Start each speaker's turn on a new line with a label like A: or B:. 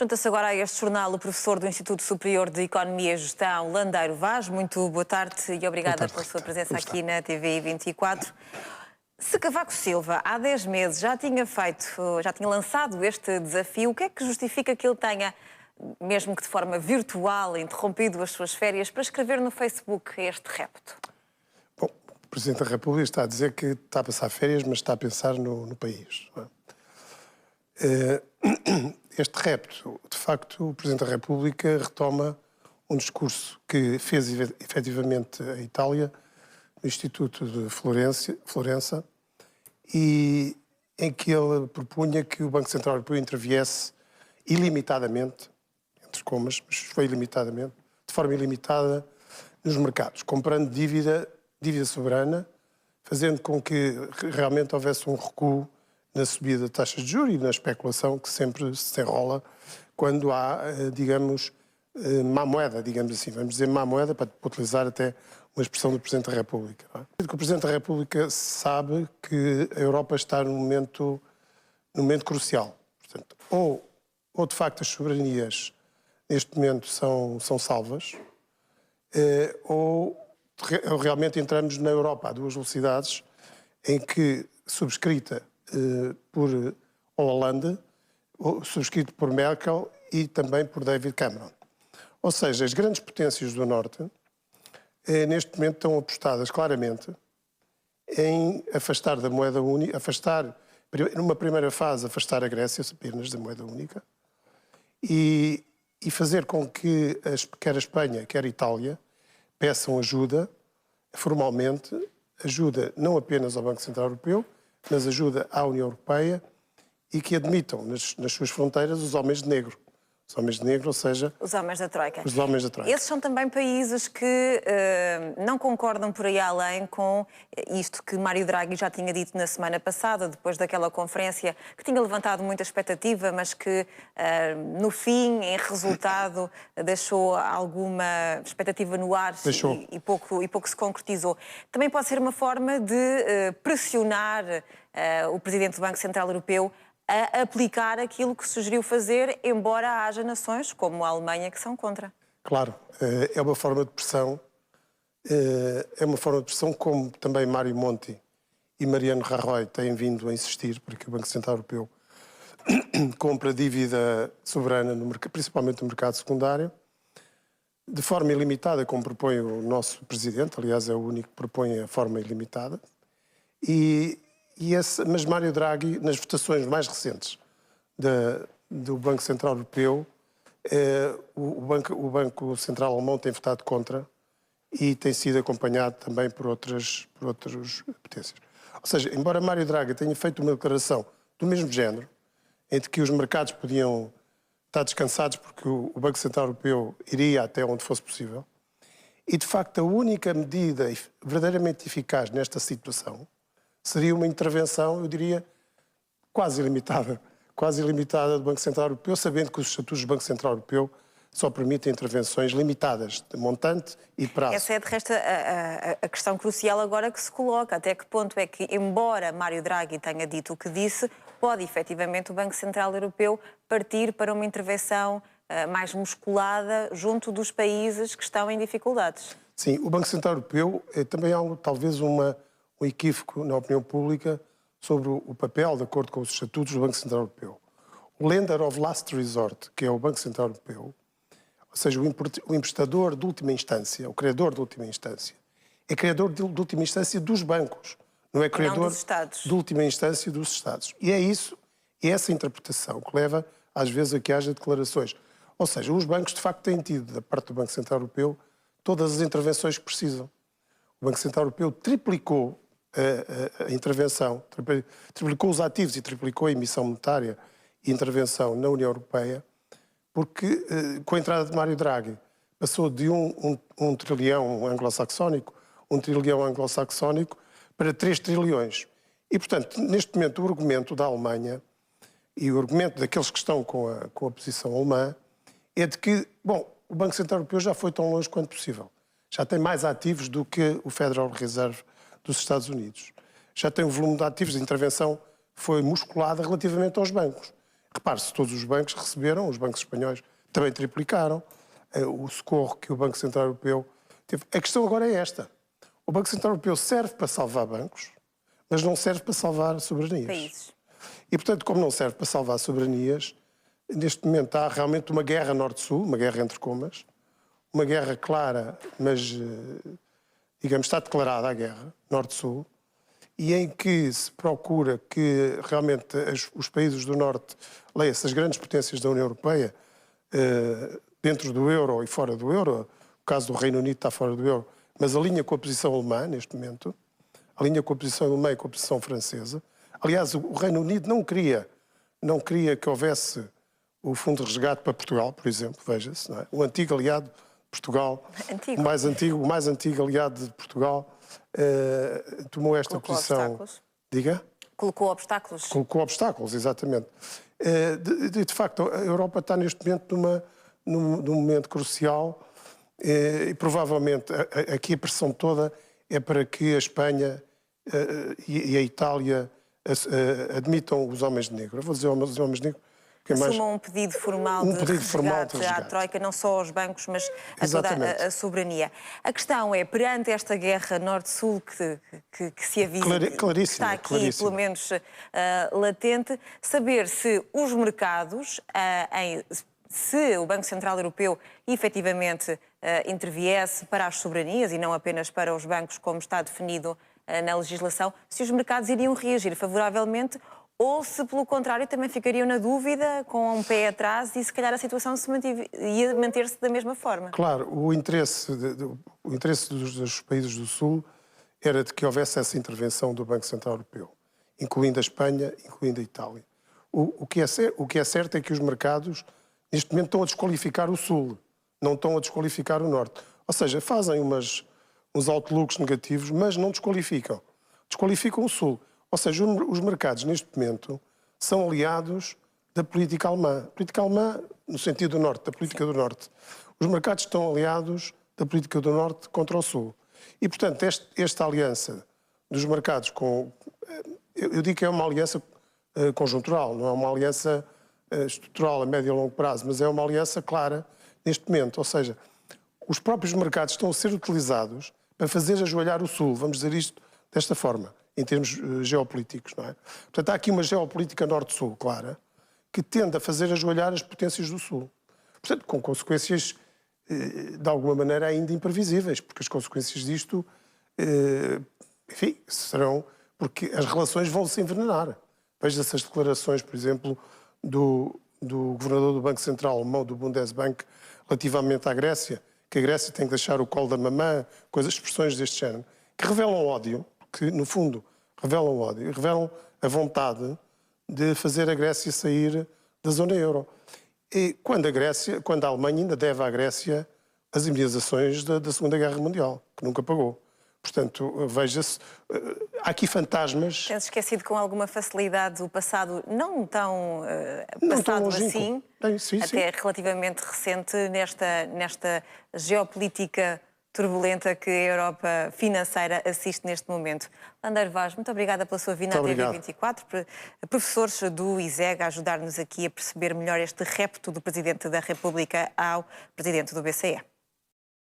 A: Junta-se agora a este jornal o professor do Instituto Superior de Economia e Gestão, Landeiro Vaz. Muito boa tarde e obrigada pela sua presença aqui na TVI 24. Se Cavaco Silva há 10 meses já tinha lançado este desafio, o que é que justifica que ele tenha, mesmo que de forma virtual, interrompido as suas férias para escrever no Facebook este repto?
B: Bom, o Presidente da República está a dizer que está a passar férias, mas está a pensar no país. Não é? Este repto, de facto, o Presidente da República retoma um discurso que fez efetivamente a Itália, no Instituto de Florença, e em que ele propunha que o Banco Central Europeu interviesse ilimitadamente, entre comas, mas foi ilimitadamente, de forma ilimitada, nos mercados, comprando dívida soberana, fazendo com que realmente houvesse um recuo na subida de taxas de juros e na especulação que sempre se enrola quando há, digamos, má moeda, digamos assim. Vamos dizer má moeda para utilizar até uma expressão do Presidente da República. Não é? O Presidente da República sabe que a Europa está num momento crucial. Portanto, ou de facto as soberanias neste momento são salvas, ou realmente entramos na Europa a duas velocidades, em que, subscrita por Hollande, subscrito por Merkel e também por David Cameron. Ou seja, as grandes potências do Norte, neste momento, estão apostadas claramente em afastar da moeda única, numa primeira fase, afastar a Grécia apenas da moeda única e fazer com que quer a Espanha, quer a Itália, peçam ajuda, formalmente, ajuda não apenas ao Banco Central Europeu, mas ajuda à União Europeia e que admitam nas suas fronteiras os homens de negro. Os homens de negro, ou seja...
A: Os homens da Troika.
B: Os homens da Troika.
A: Esses são também países que não concordam por aí além com isto que Mário Draghi já tinha dito na semana passada, depois daquela conferência que tinha levantado muita expectativa, mas que no fim, em resultado, deixou alguma expectativa no ar e pouco se concretizou. Também pode ser uma forma de pressionar o Presidente do Banco Central Europeu a aplicar aquilo que sugeriu fazer, embora haja nações, como a Alemanha, que são contra.
B: Claro, é uma forma de pressão. É uma forma de pressão como também Mário Monti e Mariano Rajoy têm vindo a insistir para que o Banco Central Europeu compre dívida soberana, principalmente no mercado secundário, de forma ilimitada, como propõe o nosso Presidente, aliás é o único que propõe a forma ilimitada, mas Mário Draghi, nas votações mais recentes do Banco Central Europeu, o Banco Central Alemão tem votado contra e tem sido acompanhado também por outras potências. Ou seja, embora Mário Draghi tenha feito uma declaração do mesmo género, entre que os mercados podiam estar descansados porque o Banco Central Europeu iria até onde fosse possível, e de facto a única medida verdadeiramente eficaz nesta situação seria uma intervenção, eu diria, quase ilimitada do Banco Central Europeu, sabendo que os estatutos do Banco Central Europeu só permitem intervenções limitadas de montante e prazo.
A: Essa é, de resto, a questão crucial agora que se coloca. Até que ponto é que, embora Mário Draghi tenha dito o que disse, pode efetivamente o Banco Central Europeu partir para uma intervenção mais musculada junto dos países que estão em dificuldades?
B: Sim, o Banco Central Europeu também há talvez um equívoco na opinião pública sobre o papel, de acordo com os estatutos do Banco Central Europeu. O lender of last resort, que é o Banco Central Europeu, ou seja, o emprestador de última instância, o credor de última instância, é credor de última instância dos bancos, não é credor de última instância dos Estados. E é essa interpretação que leva, às vezes, a que haja declarações. Ou seja, os bancos, de facto, têm tido, da parte do Banco Central Europeu, todas as intervenções que precisam. O Banco Central Europeu triplicou a intervenção, triplicou os ativos e triplicou a emissão monetária e intervenção na União Europeia, porque com a entrada de Mário Draghi passou de um trilhão anglo-saxónico, para 3 trilhões. E, portanto, neste momento, o argumento da Alemanha e o argumento daqueles que estão com a posição alemã é de que, bom, o Banco Central Europeu já foi tão longe quanto possível. Já tem mais ativos do que o Federal Reserve dos Estados Unidos. Já tem um volume de ativos de intervenção foi musculada relativamente aos bancos. Repare-se, todos os bancos receberam, os bancos espanhóis também triplicaram o socorro que o Banco Central Europeu teve. A questão agora é esta. O Banco Central Europeu serve para salvar bancos, mas não serve para salvar soberanias.
A: Países.
B: E, portanto, como não serve para salvar soberanias, neste momento há realmente uma guerra norte-sul, uma guerra entre comas, uma guerra clara, mas, digamos, está declarada a guerra norte-sul, e em que se procura que realmente os países do Norte, leia-se, as grandes potências da União Europeia, dentro do euro e fora do euro, o caso do Reino Unido está fora do euro, mas alinha com a posição alemã neste momento, alinha com a posição alemã e com a posição francesa. Aliás, o Reino Unido não queria que houvesse o fundo de resgate para Portugal, por exemplo, veja-se, não é? O antigo aliado de Portugal, o mais antigo aliado de Portugal, tomou esta
A: Colocou
B: posição.
A: obstáculos.
B: Diga?
A: Colocou obstáculos.
B: Colocou obstáculos, exatamente. De facto, a Europa está neste momento num momento crucial e provavelmente aqui a pressão toda é para que a Espanha e a Itália admitam os homens de negro. Eu vou dizer os homens de negro.
A: Assumam um pedido formal de resgate à Troika, não só aos bancos, mas a toda a soberania. A questão é, perante esta guerra Norte-Sul que se avisa, que está aqui pelo menos latente, saber se os mercados, se o Banco Central Europeu efetivamente interviesse para as soberanias e não apenas para os bancos, como está definido na legislação, se os mercados iriam reagir favoravelmente ou se, pelo contrário, também ficariam na dúvida, com um pé atrás, e se calhar a situação ia manter-se da mesma forma.
B: Claro, o interesse dos países do Sul era de que houvesse essa intervenção do Banco Central Europeu, incluindo a Espanha, incluindo a Itália. O que é certo é que os mercados, neste momento, estão a desqualificar o Sul, não estão a desqualificar o Norte. Ou seja, fazem uns outlooks negativos, mas não desqualificam. Desqualificam o Sul. Ou seja, os mercados, neste momento, são aliados da política alemã. A política alemã, no sentido do Norte, da política do Norte. Os mercados estão aliados da política do Norte contra o Sul. E, portanto, esta aliança dos mercados com... Eu digo que é uma aliança conjuntural, não é uma aliança estrutural a médio e longo prazo, mas é uma aliança clara neste momento. Ou seja, os próprios mercados estão a ser utilizados para fazer ajoelhar o Sul. Vamos dizer isto desta forma, em termos geopolíticos, não é? Portanto, há aqui uma geopolítica Norte-Sul clara que tende a fazer ajoelhar as potências do Sul. Portanto, com consequências, de alguma maneira, ainda imprevisíveis, porque as consequências disto, enfim, serão... Porque as relações vão se envenenar. Veja-se as declarações, por exemplo, do governador do Banco Central alemão, do Bundesbank, relativamente à Grécia, que a Grécia tem que deixar o colo da mamã, expressões deste género, que revelam ódio, que, no fundo, revelam ódio, revelam a vontade de fazer a Grécia sair da zona euro. E quando a Alemanha ainda deve à Grécia as indemnizações da Segunda Guerra Mundial, que nunca pagou. Portanto, veja-se, há aqui fantasmas...
A: Tens esquecido com alguma facilidade o passado não tão assim, até relativamente recente, nesta geopolítica turbulenta que a Europa financeira assiste neste momento. Landeiro Vaz, muito obrigada pela sua vinda à TV24, professores do ISEG, a ajudar-nos aqui a perceber melhor este repto do Presidente da República ao Presidente do BCE.